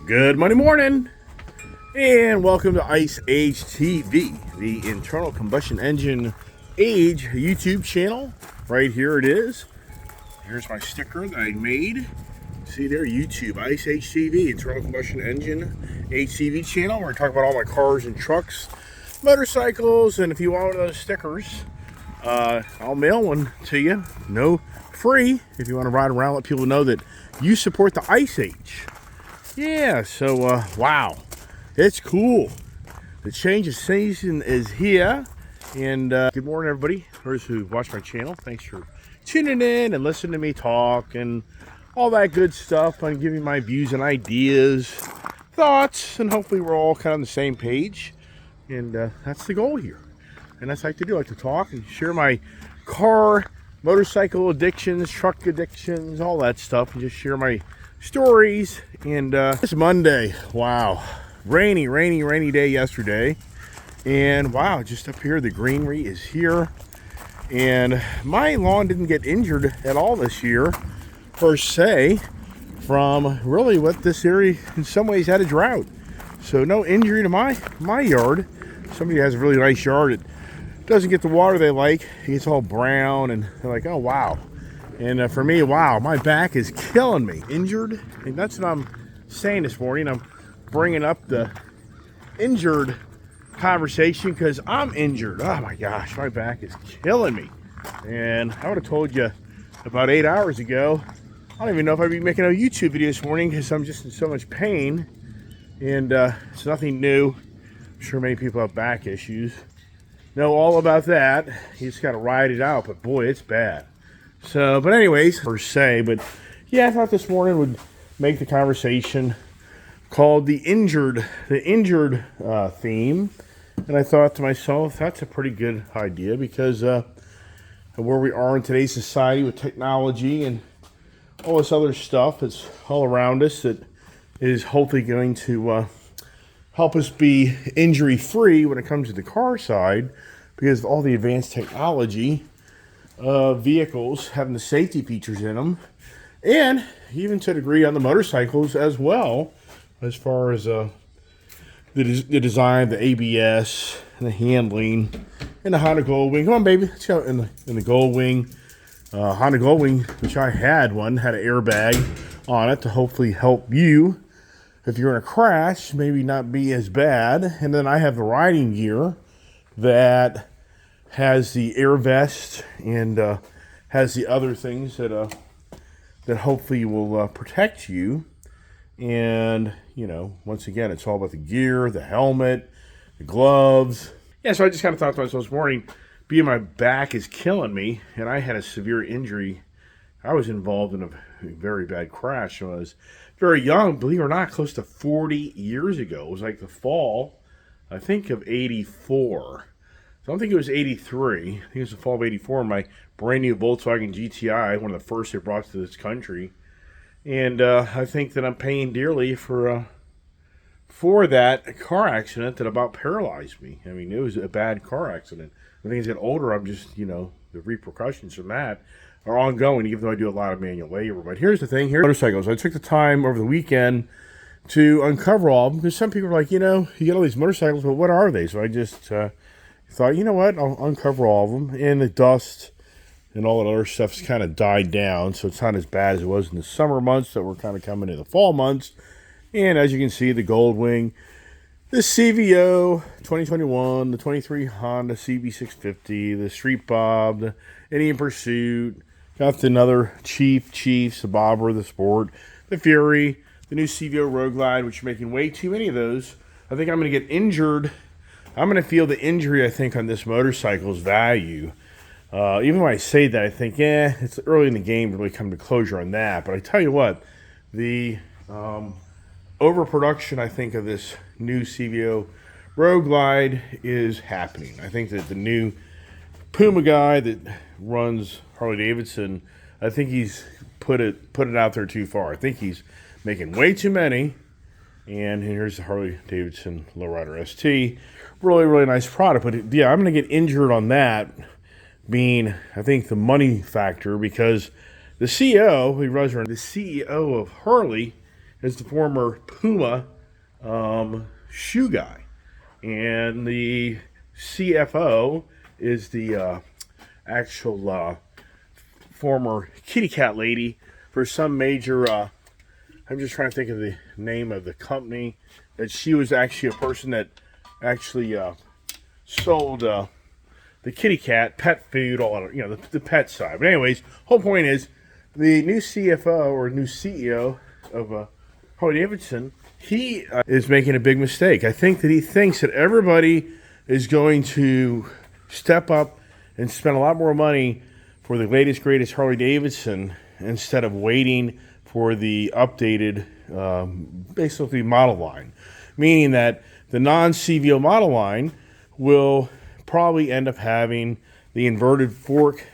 Good Monday morning, and welcome to Ice Age TV, the internal combustion engine age YouTube channel. Right here it is. Here's my sticker that I made. See there, YouTube, Ice Age TV, internal combustion engine age TV channel. We're talking about all my cars and trucks, motorcycles, and if you want one of those stickers, I'll mail one to you. No, free, if you want to ride around, let people know that you support the Ice Age. Yeah, so, wow, it's cool. The change of season is here. And good morning, everybody. Those who watch my channel, thanks for tuning in and listening to me talk and all that good stuff. I'm giving my views and ideas, thoughts, and hopefully we're all kind of on the same page. And that's the goal here. And that's what I like to do. I like to talk and share my car, motorcycle addictions, truck addictions, all that stuff, and just share my stories. And it's Monday. Wow, rainy day yesterday, and wow, just up here the greenery is here, and my lawn didn't get injured at all this year per se from really what this area in some ways had a drought, so no injury to my yard. Somebody has a really nice yard, it doesn't get the water they like, it's all brown, and they're like, oh wow. And for me, wow, my back is killing me. Injured, and that's what I'm saying this morning. I'm bringing up the injured conversation because I'm injured. Oh my gosh, my back is killing me. And I would have told you about 8 hours ago, I don't even know if I'd be making a YouTube video this morning because I'm just in so much pain. And it's nothing new. I'm sure many people have back issues. Know all about that. You just got to ride it out, but boy, it's bad. So, but anyways, per se, but yeah, I thought this morning would make the conversation called the injured theme. And I thought to myself, that's a pretty good idea because of where we are in today's society with technology and all this other stuff that's all around us that is hopefully going to help us be injury free when it comes to the car side, because of all the advanced technology. Vehicles having the safety features in them, and even to a degree on the motorcycles as well, as far as the design, the ABS, and the handling, and the Honda Goldwing. Come on, baby, let's go in the Goldwing. Honda Goldwing, which I had one, had an airbag on it to hopefully help you if you're in a crash, maybe not be as bad. And then I have the riding gear that has the air vest and has the other things that hopefully will protect you. And, you know, once again, it's all about the gear, the helmet, the gloves. Yeah, so I just kind of thought to myself this morning, being my back is killing me, and I had a severe injury. I was involved in a very bad crash when I was very young, believe it or not, close to 40 years ago. It was like the fall, I think, of 84. So I don't think it was 83. I think it was the fall of 84. My brand new Volkswagen GTI, one of the first they brought to this country. And I think that I'm paying dearly for that car accident that about paralyzed me. I mean, it was a bad car accident. I think as I get older, I'm just, you know, the repercussions from that are ongoing, even though I do a lot of manual labor. But here's the thing. Here's motorcycles. I took the time over the weekend to uncover all of them, because some people are like, you know, you get all these motorcycles, but what are they? So I just thought, you know what, I'll uncover all of them. And the dust and all that other stuff's kind of died down, so it's not as bad as it was in the summer months that we're kind of coming into the fall months. And as you can see, the Goldwing, the CVO 2021, the 23 Honda CB650, the Street Bob, the Indian Pursuit, got another Chiefs, the Bobber, the Sport, the Fury, the new CVO Road Glide, which are making way too many of those. I think I'm going to get injured. I'm going to feel the injury, I think, on this motorcycle's value. Even when I say that, I think, it's early in the game to really come to closure on that. But I tell you what, the overproduction, I think, of this new CVO Road Glide is happening. I think that the new Puma guy that runs Harley Davidson, I think he's put it out there too far. I think he's making way too many. And here's the Harley Davidson Lowrider ST. Really nice product. But yeah, I'm going to get injured on that, being, I think, the money factor, because the CEO, who runs around, the CEO of Harley, is the former Puma shoe guy, and the CFO is the actual former kitty cat lady for some major. I'm just trying to think of the name of the company. That she was actually a person that actually sold the kitty cat pet food, all the pet side. But anyways, whole point is the new CFO or new CEO of Harley Davidson. He is making a big mistake. I think that he thinks that everybody is going to step up and spend a lot more money for the latest, greatest Harley Davidson instead of waiting for the updated, basically, model line. Meaning that the non-CVO model line will probably end up having the inverted fork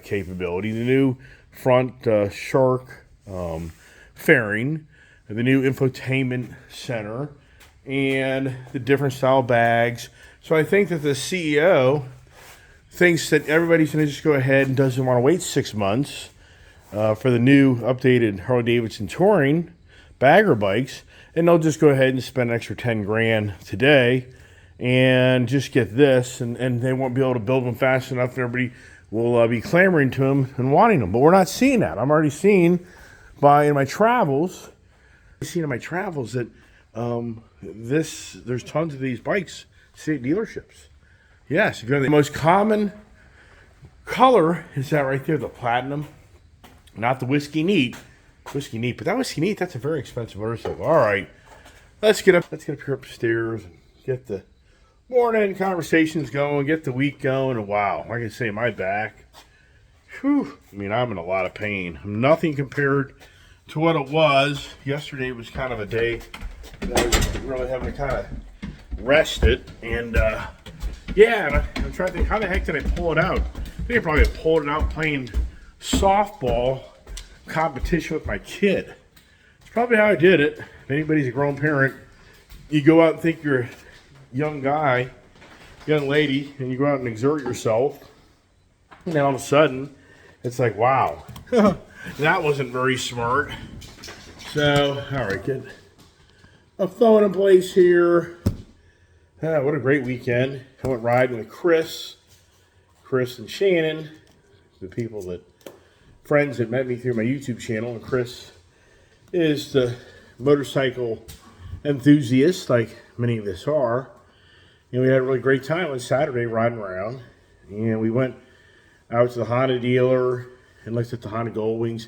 capability, the new front shark fairing, the new infotainment center, and the different style bags. So I think that the CEO thinks that everybody's going to just go ahead and doesn't want to wait 6 months for the new updated Harley Davidson Touring bagger bikes, and they'll just go ahead and spend an extra 10 grand today and just get this, and they won't be able to build them fast enough, and everybody will be clamoring to them and wanting them. But we're not seeing that. I'm already seeing in my travels that there's tons of these bikes sitting at dealerships. Yes, if you're the most common color is that right there, the platinum, not the whiskey neat. Whiskey neat, but that whiskey neat, that's a very expensive motorcycle. All right, let's get up here upstairs and get the morning conversations going, get the week going. And wow, like I say, my back, whew, I mean, I'm in a lot of pain. Nothing compared to what it was. Yesterday was kind of a day that I was really having to kind of rest it. And yeah, and I'm trying to think, how the heck did I pull it out? I think I probably pulled it out playing softball competition with my kid. It's probably how I did it. If anybody's a grown parent, you go out and think you're a young guy, young lady, and you go out and exert yourself, and then all of a sudden, it's like, wow, that wasn't very smart. So, all right, get a phone in place here. What a great weekend. I went riding with Chris and Shannon, the people friends that met me through my YouTube channel, and Chris is the motorcycle enthusiast, like many of us are. And we had a really great time on Saturday riding around. And we went out to the Honda dealer and looked at the Honda Goldwings.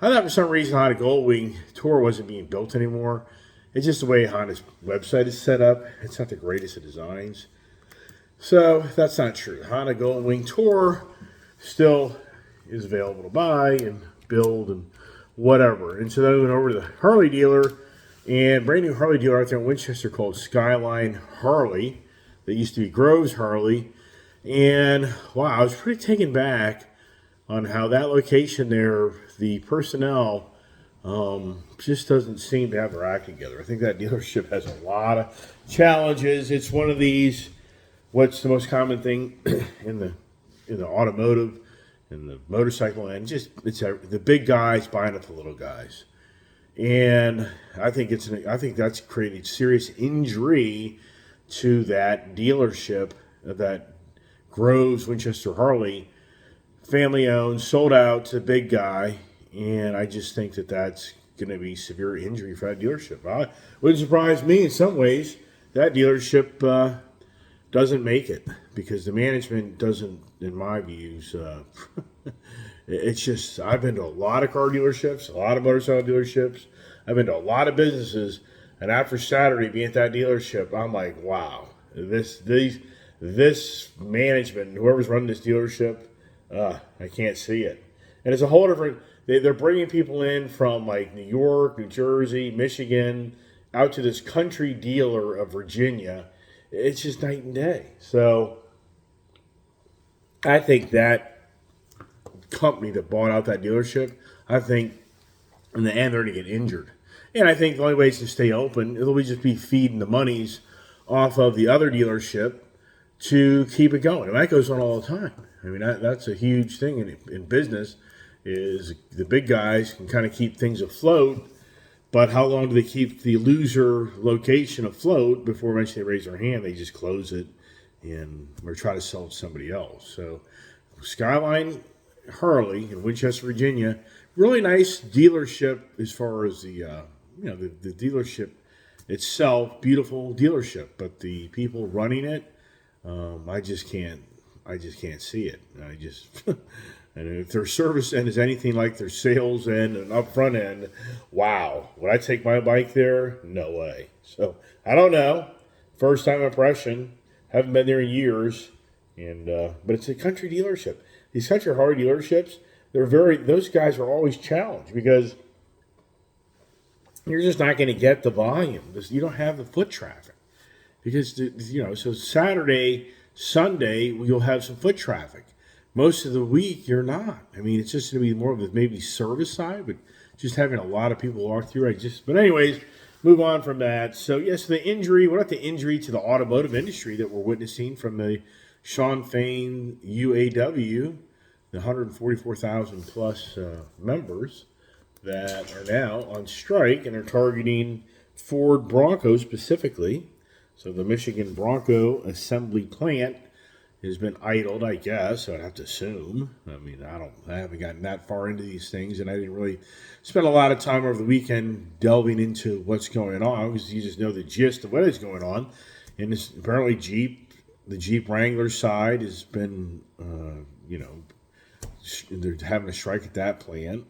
I thought for some reason the Honda Goldwing Tour wasn't being built anymore. It's just the way Honda's website is set up. It's not the greatest of designs. So that's not true. Honda Goldwing Tour still is available to buy and build and whatever. And so then we went over to the Harley dealer, and brand new Harley dealer out there in Winchester called Skyline Harley. That used to be Groves Harley. And wow, I was pretty taken back on how that location there, the personnel just doesn't seem to have their act together. I think that dealership has a lot of challenges. It's one of these, what's the most common thing in the automotive and the motorcycle end, it's the big guys buying up the little guys, and I think that's created serious injury to that dealership, that Groves Winchester Harley, family owned, sold out to the big guy, and I just think that that's going to be severe injury for that dealership. Wouldn't surprise me in some ways that dealership doesn't make it, because the management doesn't, in my views, it's just, I've been to a lot of car dealerships, a lot of motorcycle dealerships, I've been to a lot of businesses, and after Saturday being at that dealership, I'm like, wow, this management, whoever's running this dealership, I can't see it. And it's a whole different, they're bringing people in from like New York, New Jersey, Michigan, out to this country dealer of Virginia. It's just night and day. So I think that company that bought out that dealership, I think in the end they're going to get injured. And I think the only way is to stay open. It'll just be feeding the monies off of the other dealership to keep it going. And that goes on all the time. I mean, that's a huge thing in business, is the big guys can kind of keep things afloat But how long do they keep the loser location afloat before eventually they raise their hand? They just close it and or try to sell it to somebody else. So Skyline Harley in Winchester, Virginia, really nice dealership as far as the dealership itself, beautiful dealership. But the people running it, I just can't see it. And if their service end is anything like their sales end and upfront end, wow. Would I take my bike there? No way. So I don't know. First time impression. Haven't been there in years. And but it's a country dealership. These country Harley dealerships, those guys are always challenged because you're just not going to get the volume. You don't have the foot traffic. Because so Saturday, Sunday, you'll have some foot traffic. Most of the week, you're not. I mean, it's just going to be more of a maybe service side, but just having a lot of people walk through. But anyways, move on from that. So, yes, what about the injury to the automotive industry that we're witnessing from the Shawn Fain UAW, the 144,000 plus members that are now on strike and are targeting Ford Bronco specifically. So the Michigan Bronco assembly plant has been idled, I guess. I'd have to assume. I mean, I haven't gotten that far into these things, and I didn't really spend a lot of time over the weekend delving into what's going on because you just know the gist of what is going on. And apparently, the Jeep Wrangler side has been, they're having a strike at that plant,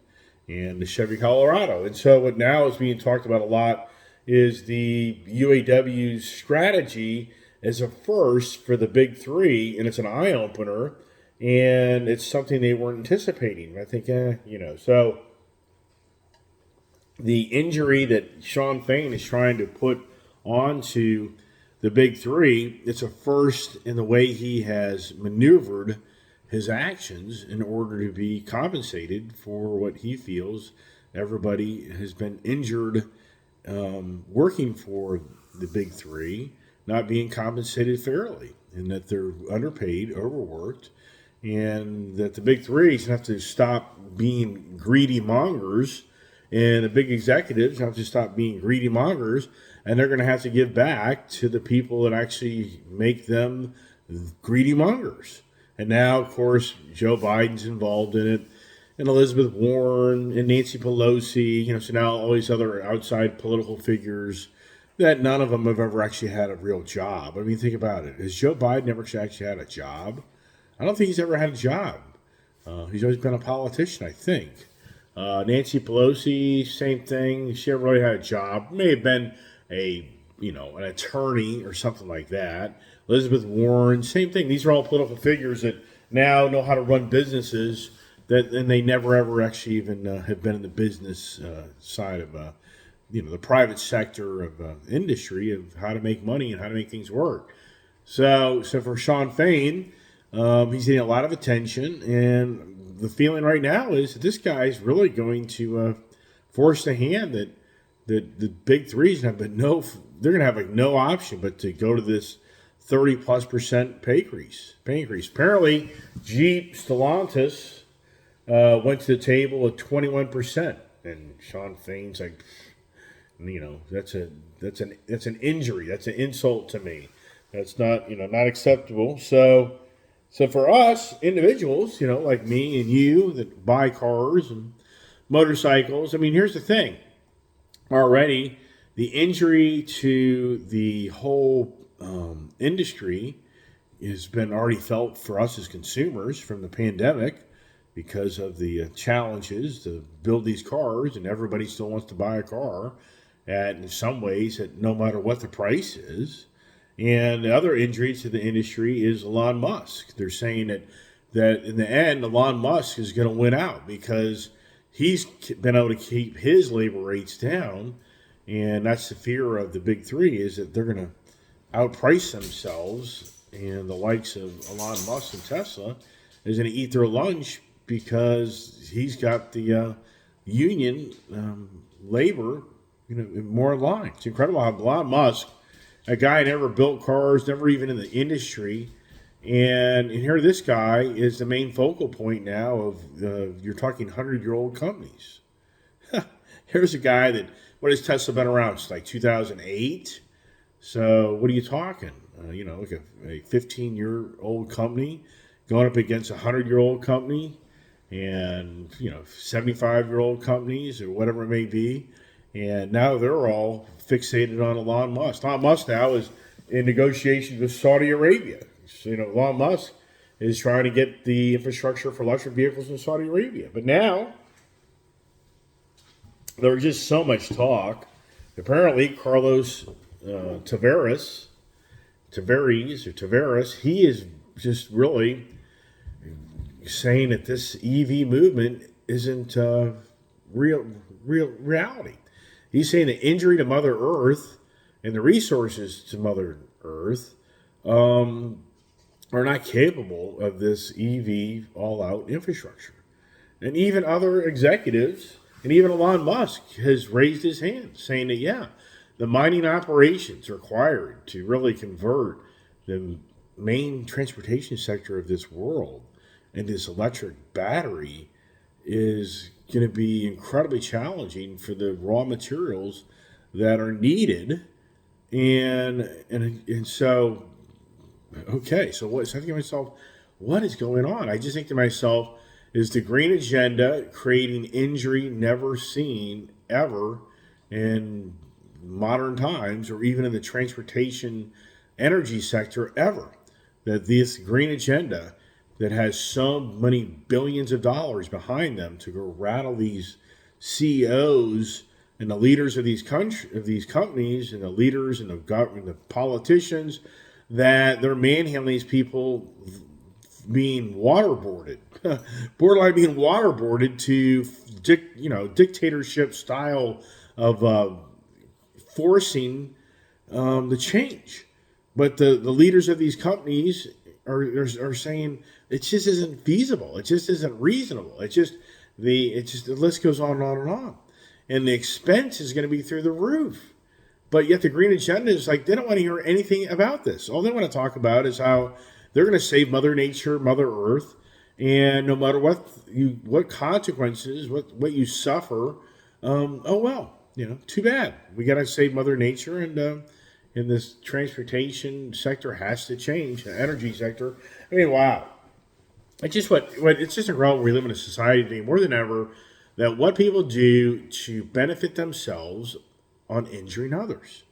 and the Chevy Colorado. And so what now is being talked about a lot is the UAW's strategy as a first for the big three, and it's an eye-opener, and it's something they weren't anticipating. I think, so the injury that Shawn Fain is trying to put onto the big three, it's a first in the way he has maneuvered his actions in order to be compensated for what he feels everybody has been injured working for the big three, not being compensated fairly, and that they're underpaid, overworked, and that the big threes have to stop being greedy mongers, and the big executives have to stop being greedy mongers, and they're going to have to give back to the people that actually make them greedy mongers. And now, of course, Joe Biden's involved in it, and Elizabeth Warren and Nancy Pelosi, so now all these other outside political figures that none of them have ever actually had a real job. I mean, think about it. Has Joe Biden ever actually had a job? I don't think he's ever had a job. He's always been a politician, I think. Nancy Pelosi, same thing. She never really had a job. May have been an attorney or something like that. Elizabeth Warren, same thing. These are all political figures that now know how to run businesses and they never ever actually even have been in the business side of the private sector of industry of how to make money and how to make things work. So for Shawn Fain, he's getting a lot of attention, and the feeling right now is that this guy's really going to force the hand that the big threes have been they're going to have no option but to go to this 30+% pay increase. Apparently, Jeep Stellantis went to the table at 21%, and Shawn Fain's like, that's an injury. That's an insult to me. That's not acceptable. So for us individuals, like me and you that buy cars and motorcycles, I mean, here's the thing. Already, the injury to the whole industry has been already felt for us as consumers from the pandemic because of the challenges to build these cars, and everybody still wants to buy a car at, in some ways, at no matter what the price is. And the other injury to the industry is Elon Musk. They're saying that in the end, Elon Musk is going to win out because he's been able to keep his labor rates down, and that's the fear of the big three, is that they're going to outprice themselves, and the likes of Elon Musk and Tesla is going to eat their lunch because he's got the union labor more in line. It's incredible how Elon Musk, a guy never built cars, never even in the industry, and here this guy is the main focal point now of you're talking 100-year-old companies. Here's a guy that What has Tesla been around since like 2008? So what are you talking? Like a 15-year-old company going up against a 100-year-old company, and 75-year-old companies or whatever it may be, and now they're all fixated on Elon Musk. Elon Musk now is in negotiations with Saudi Arabia. So, Elon Musk is trying to get the infrastructure for electric vehicles in Saudi Arabia. But now there was just so much talk. Apparently, Carlos Tavares, he is just really saying that this EV movement isn't real reality. He's saying the injury to Mother Earth and the resources to Mother Earth are not capable of this EV all-out infrastructure. And even other executives, and even Elon Musk has raised his hand, saying that, yeah, the mining operations required to really convert the main transportation sector of this world into this electric battery is going to be incredibly challenging for the raw materials that are needed. And so, okay, so I think to myself, what is going on? I just think to myself, is the green agenda creating injury never seen ever in modern times, or even in the transportation energy sector ever? That this green agenda that has so many billions of dollars behind them to go rattle these CEOs and the leaders of these companies, and the leaders and the government, the politicians, that they're manhandling these people being waterboarded, borderline being waterboarded to dictatorship style of forcing the change. But the leaders of these companies are saying it just isn't feasible. It just isn't reasonable. The list goes on and on and on. And the expense is going to be through the roof. But yet the green agenda is like, they don't want to hear anything about this. All they want to talk about is how they're going to save Mother Nature, Mother Earth, and no matter what consequences, what you suffer, too bad. We got to save Mother Nature, and this transportation sector has to change. The energy sector. I mean, wow. It's just it's just incredible. We live in a society today more than ever that what people do to benefit themselves on injuring others.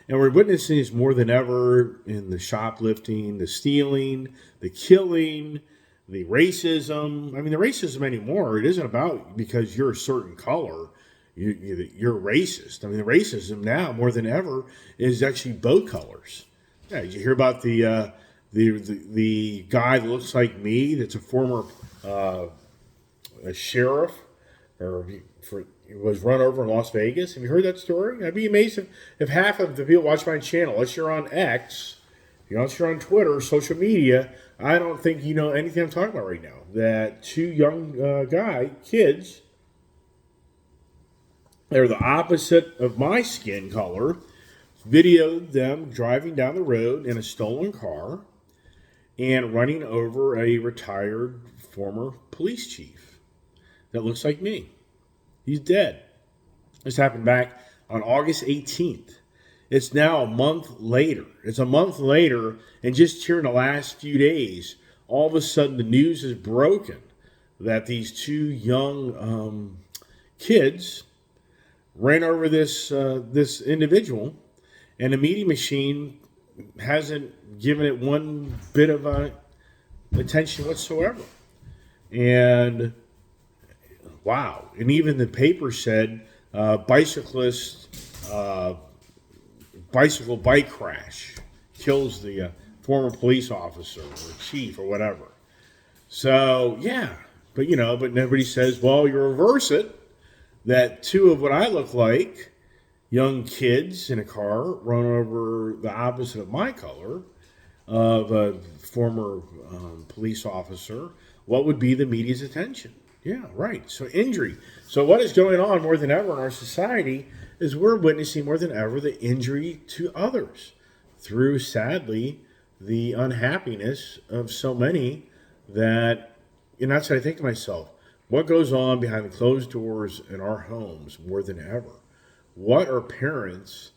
And we're witnessing this more than ever in the shoplifting, the stealing, the killing, the racism. I mean, the racism anymore, it isn't about because you're a certain color, you're racist. I mean, the racism now more than ever is actually boat colors. Yeah, did you hear about the guy that looks like me, that's a former a sheriff, or was run over in Las Vegas? Have you heard that story? I'd be amazed if half of the people watch my channel, unless you're on X, unless you're on Twitter, social media, I don't think you know anything I'm talking about right now. That two young kids, they're the opposite of my skin color, videoed them driving down the road in a stolen car and running over a retired former police chief that looks like me. He's dead. This happened back on August 18th. It's now a month later. And just here in the last few days, all of a sudden the news is broken that these two young kids ran over this individual, and the media machine hasn't given it one bit of attention whatsoever. And wow. And even the paper said bicycle bike crash kills the former police officer or chief or whatever. So, yeah. But nobody says, well, you reverse it, that two of what I look like, young kids in a car, run over the opposite of my color of a former police officer. What would be the media's attention? Yeah, right. So injury. So what is going on more than ever in our society is we're witnessing more than ever the injury to others through, sadly, the unhappiness of so many that, that's what I think to myself. What goes on behind the closed doors in our homes more than ever? what are parents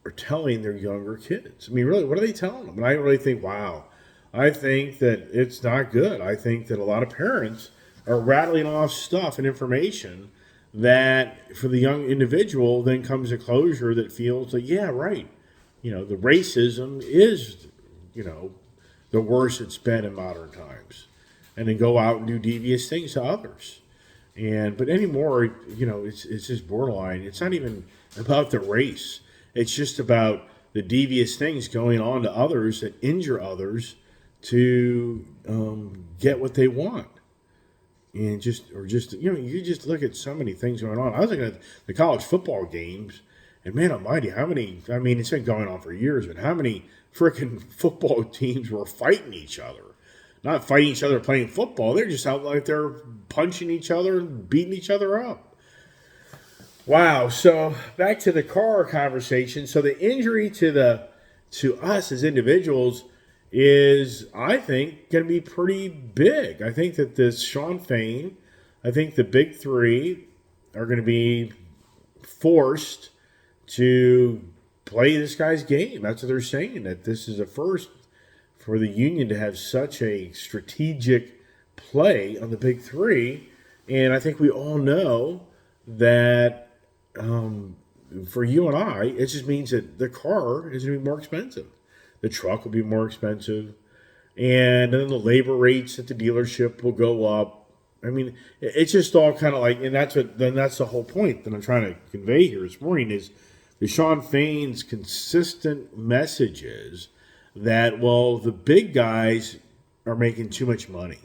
are telling their younger kids? I mean, really, what are they telling them? And I really think, wow, I think that it's not good. I think that a lot of parents are rattling off stuff and information that for the young individual then comes a closure that feels like, yeah, right. The racism is, you know, the worst it's been in modern times. And then go out and do devious things to others. But anymore, it's just borderline. It's not even about the race. It's just about the devious things going on to others that injure others to get what they want. And you just look at so many things going on. I was looking at the college football games, and man almighty, how many, I mean, it's been going on for years, but how many freaking football teams were fighting each other? Not fighting each other playing football. They're just out like they're punching each other and beating each other up. Wow. So back to the car conversation. So the injury to us as individuals is, I think, going to be pretty big. I think that this Shawn Fain, I think the big three are going to be forced to play this guy's game. That's what they're saying, that this is a first for the Union to have such a strategic play on the big three. And I think we all know that for you and I, it just means that the car is going to be more expensive. The truck will be more expensive. And then the labor rates at the dealership will go up. I mean, it's just all kind of like, and that's the whole point that I'm trying to convey here this morning is the Shawn Fain's consistent messages that, well, the big guys are making too much money.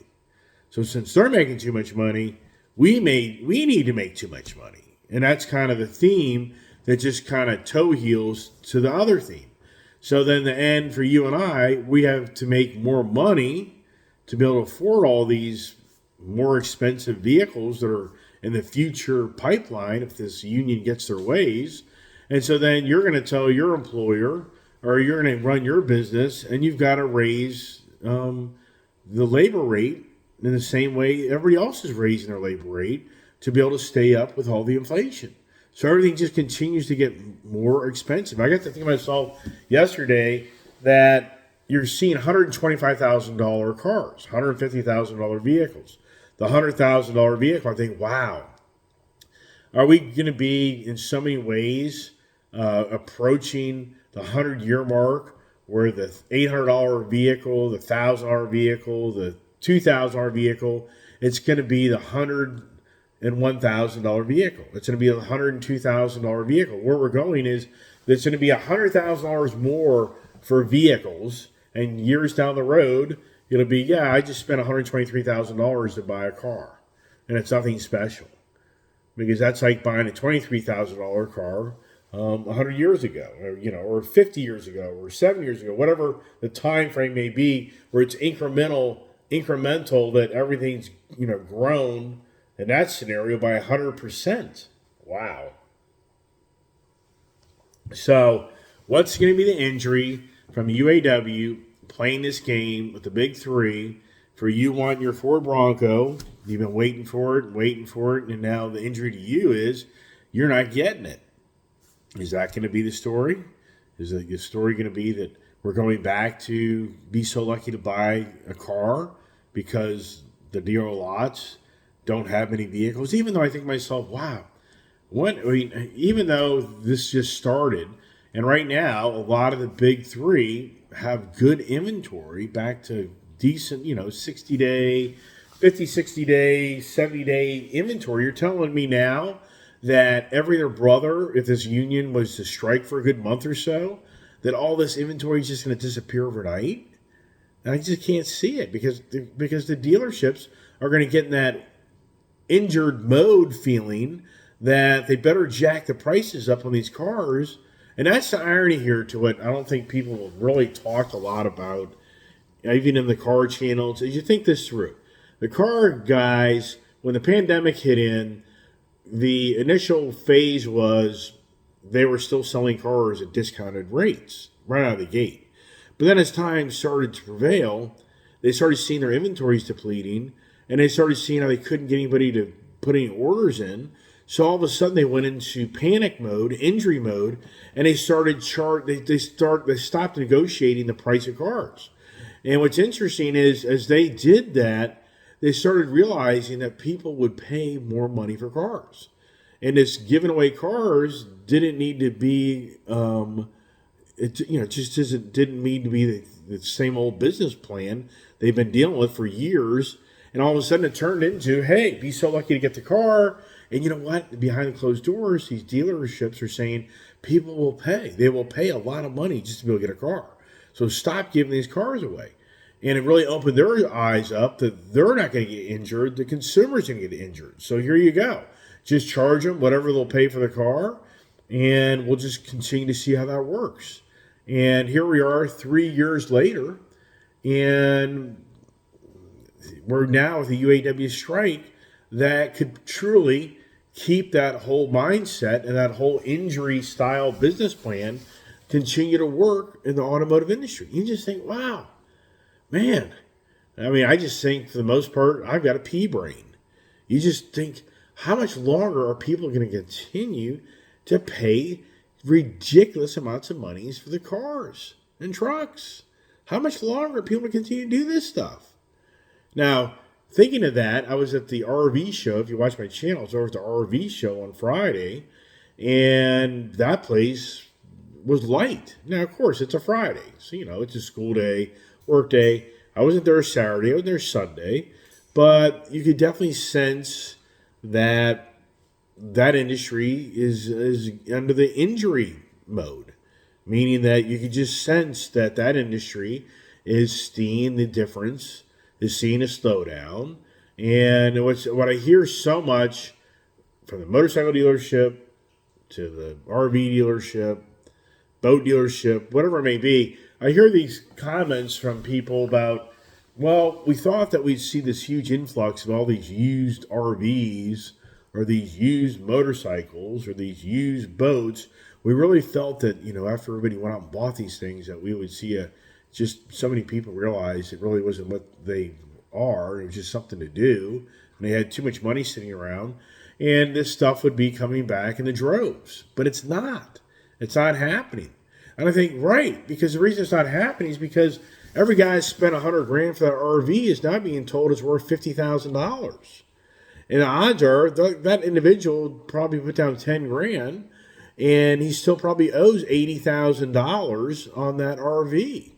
So since they're making too much money, we need to make too much money. And that's kind of the theme that just kind of toe heels to the other theme. So then the end for you and I, we have to make more money to be able to afford all these more expensive vehicles that are in the future pipeline if this union gets their ways. And so then you're going to tell your employer, or you're going to run your business, and you've got to raise the labor rate in the same way everybody else is raising their labor rate to be able to stay up with all the inflation. So everything just continues to get more expensive. I got to think to myself yesterday that you're seeing $125,000 cars, $150,000 vehicles. The $100,000 vehicle, I think, wow. Are we going to be in so many ways approaching the 100-year mark where the $800 vehicle, the $1,000 vehicle, the $2,000 vehicle, it's going to be the $101,000 vehicle. It's going to be a $102,000 vehicle. Where we're going is there's going to be $100,000 more for vehicles, and years down the road, it'll be, yeah, I just spent $123,000 to buy a car, and it's nothing special. Because that's like buying a $23,000 car 100 years ago, or 50 years ago, or 7 years ago, whatever the time frame may be, where it's incremental that everything's grown in that scenario by 100%. Wow. So, what's going to be the injury from UAW playing this game with the big three? For you want your Ford Bronco, you've been waiting for it, and now the injury to you is you're not getting it. Is that going to be the story? Is the story going to be that we're going back to be so lucky to buy a car because the dealer lots don't have many vehicles? Even though I think to myself, wow, even though this just started, and right now a lot of the big three have good inventory back to decent, 60-day, 50, 60-day, 70-day inventory. You're telling me now that every other brother, if this union was to strike for a good month or so, that all this inventory is just going to disappear overnight? And I just can't see it because the dealerships are going to get in that injured mode feeling that they better jack the prices up on these cars. And that's the irony here to what I don't think people really talk a lot about, even in the car channels, is you think this through. The car guys, when the pandemic hit in, the initial phase was they were still selling cars at discounted rates right out of the gate. But then as time started to prevail, they started seeing their inventories depleting, and they started seeing how they couldn't get anybody to put any orders in. So all of a sudden they went into panic mode, injury mode, and they started they stopped negotiating the price of cars. And what's interesting is as they did that, they started realizing that people would pay more money for cars. And this giving away cars didn't need to be it just didn't need to be the same old business plan they've been dealing with for years. And all of a sudden it turned into, hey, be so lucky to get the car. And you know what? Behind the closed doors, these dealerships are saying people will pay. They will pay a lot of money just to be able to get a car. So stop giving these cars away. And it really opened their eyes up that they're not going to get injured. The consumer's going to get injured. So here you go. Just charge them whatever they'll pay for the car. And we'll just continue to see how that works. And here we are 3 years later. And we're now with the UAW strike that could truly keep that whole mindset and that whole injury style business plan continue to work in the automotive industry. You just think, wow, man. I mean, I just think for the most part, I've got a pea brain. You just think, how much longer are people going to continue to pay ridiculous amounts of monies for the cars and trucks? How much longer are people going to continue to do this stuff? Now, thinking of that, I was at the RV show. If you watch my channel, it's over at the RV show on Friday. And that place was light. Now, of course, it's a Friday. So, it's a school day, work day. I wasn't there Saturday. I was there Sunday. But you could definitely sense that industry is under the injury mode. Meaning that you could just sense that industry is seeing the difference, is seeing a slowdown. And what I hear so much from the motorcycle dealership to the RV dealership, boat dealership, whatever it may be, I hear these comments from people about, well, we thought that we'd see this huge influx of all these used RVs or these used motorcycles or these used boats. We really felt that, after everybody went out and bought these things, that we would see just so many people realize it really wasn't what they are. It was just something to do. And they had too much money sitting around. And this stuff would be coming back in the droves. But it's not. It's not happening. And I think, right, because the reason it's not happening is because every guy that's spent $100,000 for that RV is now being told it's worth $50,000. And the odds are that individual probably put down $10,000 and he still probably owes $80,000 on that RV.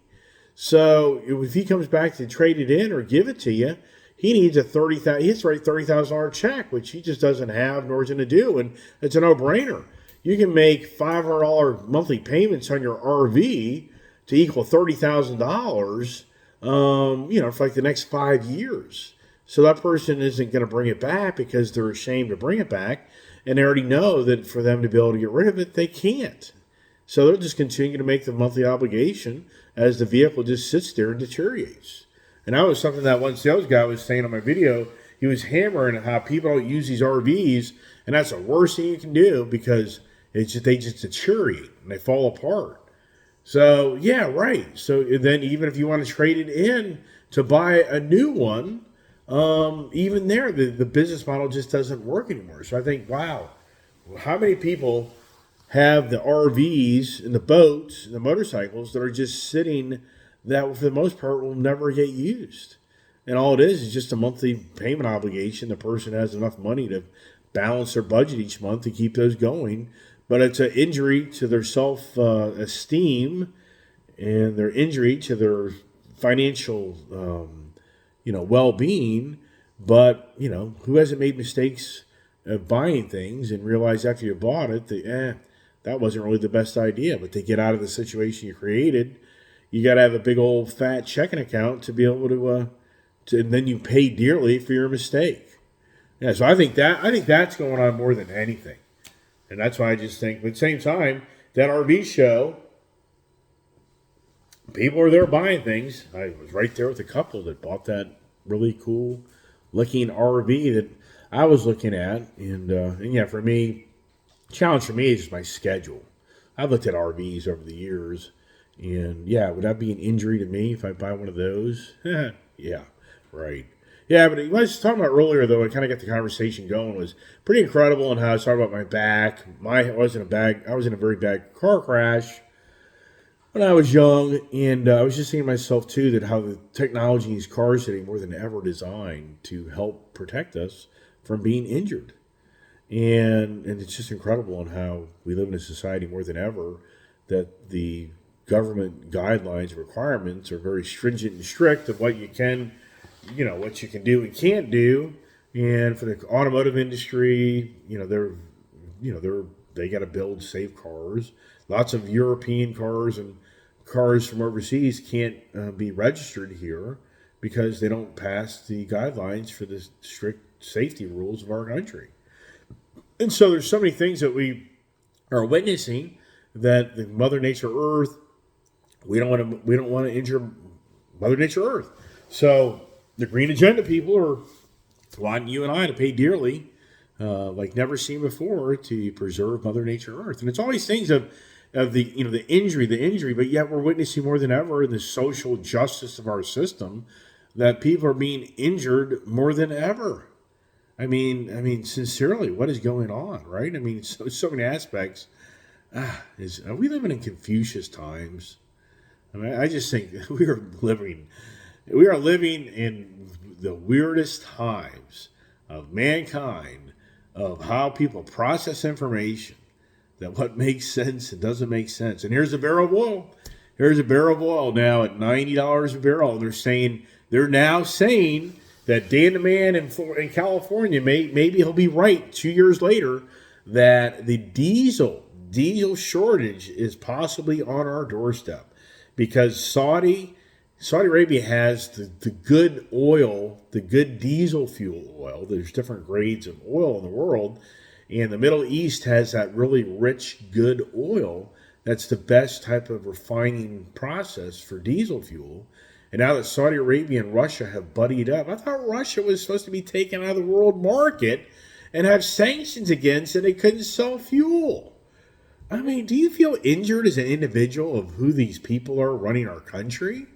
So if he comes back to trade it in or give it to you, he needs he has to write $30,000 check, which he just doesn't have nor is going to do. And it's a no-brainer. You can make $500 monthly payments on your RV to equal $30,000, for like the next 5 years. So that person isn't going to bring it back because they're ashamed to bring it back. And they already know that for them to be able to get rid of it, they can't. So they'll just continue to make the monthly obligation as the vehicle just sits there and deteriorates. And that was something that one sales guy was saying on my video. He was hammering how people don't use these RVs, and that's the worst thing you can do because they just deteriorate and they fall apart. So, yeah, right. So then even if you want to trade it in to buy a new one, even there, the business model just doesn't work anymore. So I think, wow, how many people have the RVs and the boats and the motorcycles that are just sitting that for the most part will never get used. And all it is just a monthly payment obligation. The person has enough money to balance their budget each month to keep those going. But it's an injury to their self-esteem and their injury to their financial, well-being. But, who hasn't made mistakes of buying things and realize after you bought it that wasn't really the best idea. But to get out of the situation you created, you got to have a big old fat checking account to be able to and then you pay dearly for your mistake. Yeah, so I think that's going on more than anything. And that's why I just think, but at the same time, that RV show, people are there buying things. I was right there with a couple that bought that really cool looking RV that I was looking at. And yeah, for me, challenge for me is just my schedule. I've looked at RVs over the years. And yeah, would that be an injury to me if I buy one of those? Yeah, right. Yeah, but what I was talking about earlier, though, I kind of got the conversation going, was pretty incredible in how I was talking about my back. I was in a very bad car crash when I was young, and I was just thinking to myself too that how the technology in these cars today more than ever designed to help protect us from being injured, and it's just incredible on how we live in a society more than ever that the government guidelines and requirements are very stringent and strict of what you can, what you can do and can't do. And for the automotive industry, they got to build safe cars. Lots of European cars and cars from overseas can't be registered here because they don't pass the guidelines for the strict safety rules of our country. And so there's so many things that we are witnessing that the Mother Nature Earth, we don't want to injure Mother Nature Earth. So the green agenda people are wanting you and I to pay dearly, like never seen before, to preserve Mother Nature Earth. And it's always things of the injury, but yet we're witnessing more than ever in the social justice of our system that people are being injured more than ever. I mean, sincerely, what is going on, right? I mean, so many aspects. Are we living in Confucius times? I mean, I just think we are living in the weirdest times of mankind, of how people process information, that what makes sense and doesn't make sense. And here's a barrel of oil. Here's a barrel of oil now at $90 a barrel. They're now saying that Dan the Man in California, maybe he'll be right 2 years later, that the diesel shortage is possibly on our doorstep because Saudi Arabia has the good oil, the good diesel fuel oil. There's different grades of oil in the world, and the Middle East has that really rich, good oil. That's the best type of refining process for diesel fuel. And now that Saudi Arabia and Russia have buddied up, I thought Russia was supposed to be taken out of the world market and have sanctions against it. They couldn't sell fuel. I mean, do you feel injured as an individual of who these people are running our country?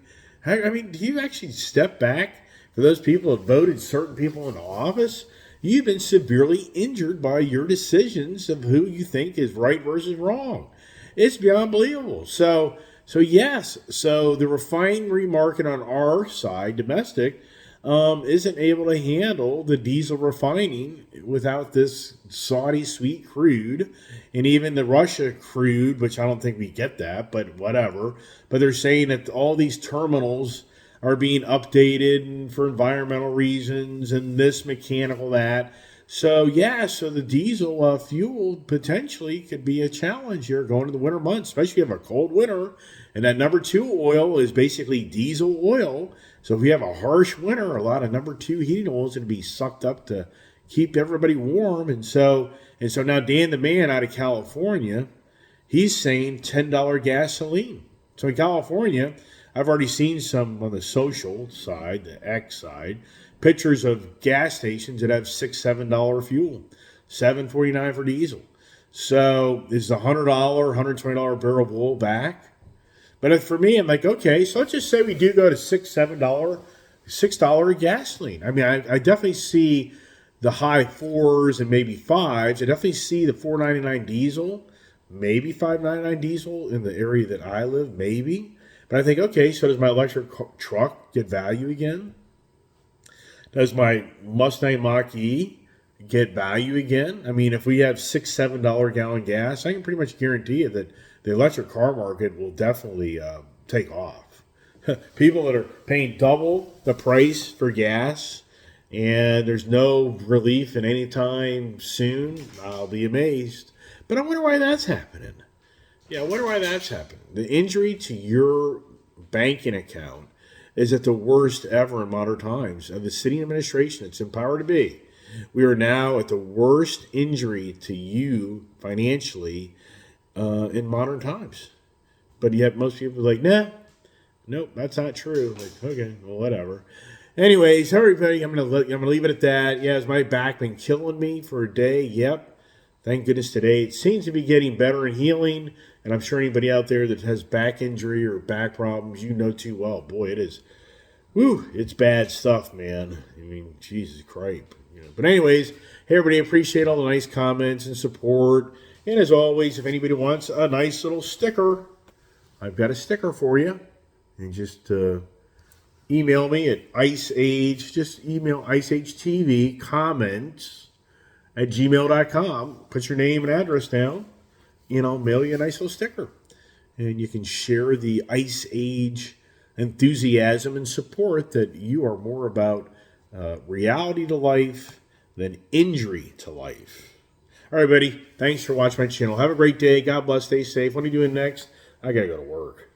I mean, do you actually step back for those people who voted certain people into office? You've been severely injured by your decisions of who you think is right versus wrong. It's beyond believable. So yes, so the refinery market on our side, domestic, isn't able to handle the diesel refining without this Saudi sweet crude and even the Russia crude, which I don't think we get that, but whatever. But they're saying that all these terminals are being updated for environmental reasons and this mechanical that. So the diesel fuel potentially could be a challenge here going into the winter months, especially if you have a cold winter. And that number two oil is basically diesel oil. So if you have a harsh winter, a lot of number two heating oil is going to be sucked up to keep everybody warm. And so now Dan the Man out of California, he's saying $10 gasoline. So in California, I've already seen some on the social side, the X side, pictures of gas stations that have $6, $7 fuel, $7.49 for diesel. So is the $100, $120 barrel of oil back? But for me, I'm like, okay, so let's just say we do go to $6 gasoline. I mean, I definitely see the high fours and maybe fives. I definitely see the $4.99 diesel, maybe $5.99 diesel in the area that I live, maybe. But I think, okay, so does my electric truck get value again? Does my Mustang Mach-E get value again? I mean, if we have $6, $7 gallon gas, I can pretty much guarantee you that the electric car market will definitely take off. People that are paying double the price for gas and there's no relief in any time soon, I'll be amazed. But I wonder why that's happening. Yeah, I wonder why that's happening. The injury to your banking account is at the worst ever in modern times. Of the city administration, it's empowered to be. We are now at the worst injury to you financially in modern times. But yet most people are like, nope, that's not true. Like, okay, well, whatever. Anyways, everybody, I'm gonna leave it at that. Yeah, has my back been killing me for a day? Yep. Thank goodness today it seems to be getting better and healing. And I'm sure anybody out there that has back injury or back problems, you know too well. Boy, it is Whew, it's bad stuff, man. I mean, Jesus Christ. But anyways, hey everybody, appreciate all the nice comments and support. And as always, if anybody wants a nice little sticker, I've got a sticker for you. And just email me at IceAge. Just email IceAgeTV comments at gmail.com. Put your name and address down. I'll mail you a nice little sticker. And you can share the Ice Age enthusiasm and support that you are more about reality to life than injury to life. All right, buddy. Thanks for watching my channel. Have a great day. God bless. Stay safe. What are you doing next? I got to go to work.